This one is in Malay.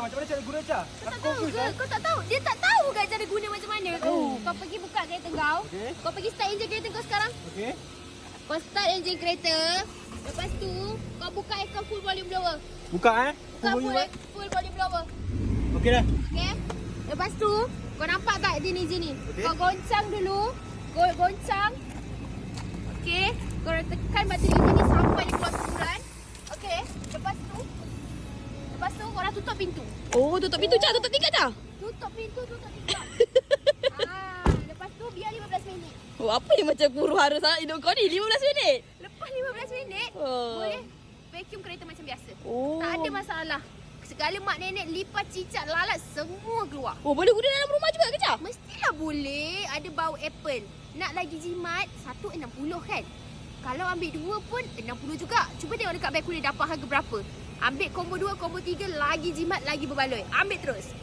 macam mana cara guna Cha? Kau tak tahu ke? Kau tak tahu? Dia tak tahu kan cara guna macam mana. Kau pergi buka kereta kau. Okey. Kau pergi start enjin kereta kau sekarang. Okey. Kau start enjin kereta. Lepas tu kau buka aircon full volume blower. Buka Buka full volume blower. Okey dah. Okey. Lepas tu kau nampak tak sini? Okey. Kau goncang dulu. Goncang. Okey. Kau tekan bateri sini sampai dia keluar semburan. Okey. Lepas tu kau dah tutup pintu. Oh, tutup pintu Cak, tutup tingkat Cak. Tutup pintu. Lepas tu biar 15 minit. Oh, apa ni macam guru harus hidup kau ni 15 minit? Lepas 15 minit, boleh vacuum kereta macam biasa. Oh. Tak ada masalah. Segala mak nenek lipat cicak lalat semua keluar. Oh, boleh guna dalam rumah juga ke Cak? Mestilah boleh. Ada bau apple. Nak lagi jimat, 160 kan? Kalau ambil 2 pun 60 juga. Cuba tengok dekat beg kulit dapat harga berapa. Ambil combo 2, combo 3, lagi jimat, lagi berbaloi. Ambil terus.